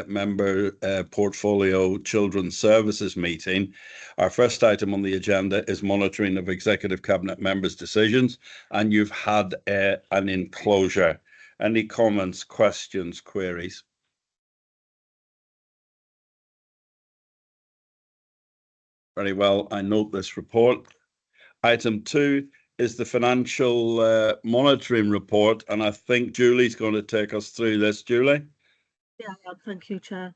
member portfolio children's services meeting. Our first item on the agenda is monitoring of executive cabinet members' decisions, and you've had an enclosure. Any comments, questions, queries? Very well, I note this report. Item 2 is the financial monitoring report, and I think Julie's going to take us through this. Julie? Yeah, thank you, Chair.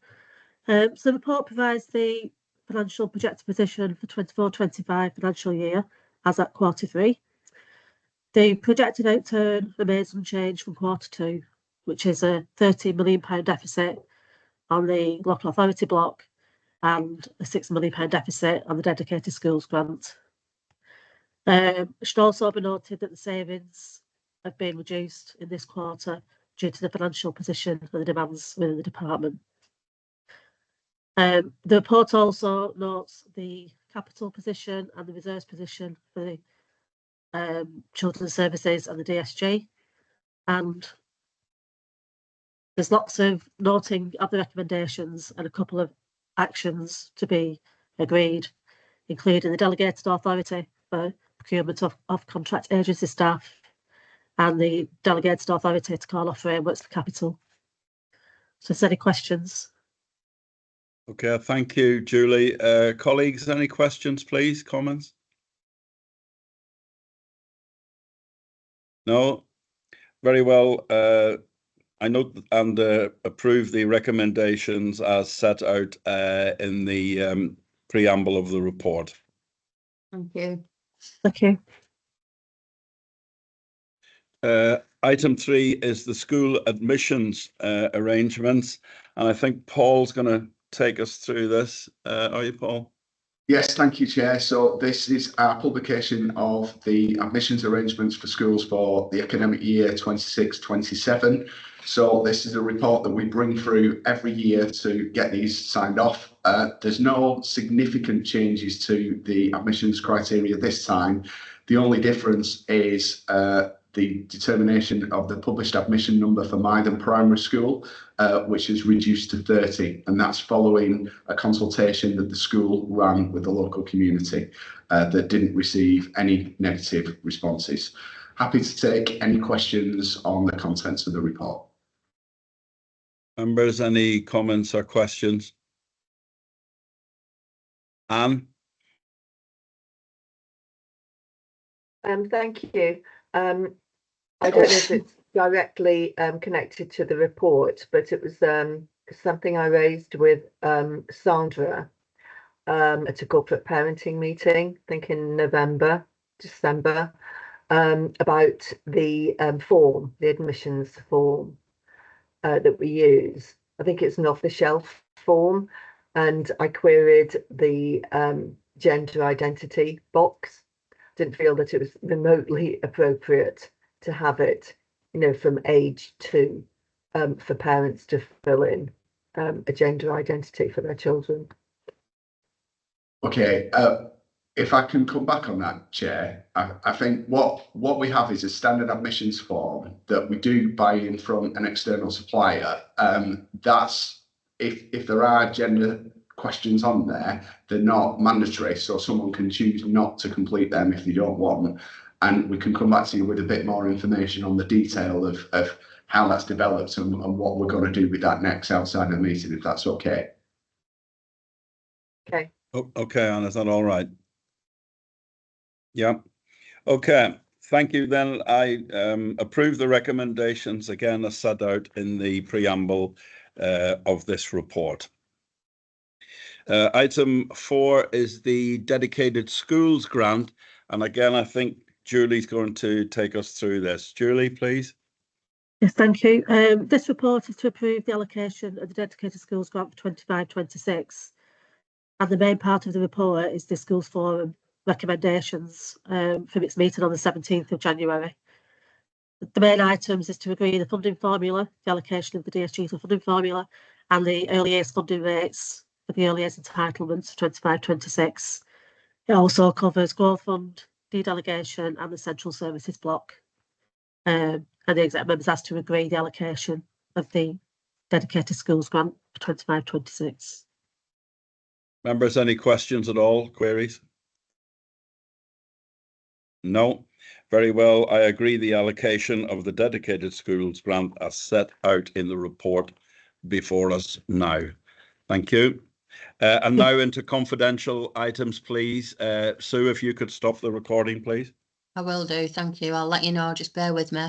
So the report provides the financial projected position for 24-25 financial year as at Q3. The projected outturn remains unchanged from Q2, which is a £13 million deficit on the local authority block and a £6 million deficit on the dedicated schools grant. It should also be noted that the savings have been reduced in this quarter due to the financial position and the demands within the department. The report also notes the capital position and the reserves position for the children's services and the DSG, and there's lots of noting of the recommendations and a couple of actions to be agreed, including the delegated authority for procurement of contract agency staff and the delegated authority to call off frameworks for capital. So, is there any questions? Okay, thank you, Julie. Colleagues, any questions, please? Comments? No? Very well. I note and approve the recommendations as set out in the preamble of the report. Thank you. Thank you. Item 3 is the school admissions arrangements, and I think Paul's going to take us through this. Are you, Paul? Yes, thank you, Chair. So this is our publication of the admissions arrangements for schools for the academic year 26-27. So this is a report that we bring through every year to get these signed off. There's no significant changes to the admissions criteria this time. The only difference is the determination of the published admission number for Myden Primary School, which is reduced to 30, and that's following a consultation that the school ran with the local community that didn't receive any negative responses. Happy to take any questions on the contents of the report. Members, any comments or questions? Anne? Thank you. I don't know if it's directly connected to the report, but it was something I raised with Sandra at a corporate parenting meeting, I think in December, about the form, the admissions form that we use. I think it's an off-the-shelf form, and I queried the gender identity box. Didn't feel that it was remotely appropriate to have it, from age 2, for parents to fill in a gender identity for their children. Okay, if I can come back on that, Chair, I think what we have is a standard admissions form that we do buy in from an external supplier. That's if there are gender questions on there, they're not mandatory, so someone can choose not to complete them if they don't want. And we can come back to you with a bit more information on the detail of how that's developed and what we're going to do with that next outside of the meeting, if that's okay. Okay. Oh, okay, Anne, is that all right? Yeah. Okay. Thank you. Then I approve the recommendations again as set out in the preamble of this report. Item 4 is the dedicated schools grant, and again I think Julie's going to take us through this. Julie, please. Yes, thank you. This report is to approve the allocation of the dedicated schools grant for 25-26, and the main part of the report is the schools forum recommendations from its meeting on the 17th of January. The main items is to agree the funding formula, the allocation of the DSG to funding formula, and the early years funding rates for the early years entitlements for 25-26. It also covers growth fund, de-delegation, and the central services block. And the exec members asked to agree the allocation of the dedicated schools grant for 25-26. Members, any questions at all, queries? No. Very well. I agree the allocation of the dedicated schools grant as set out in the report before us now. Thank you. And now into confidential items, please. Sue, if you could stop the recording, please. I will do, thank you. I'll let you know, just bear with me.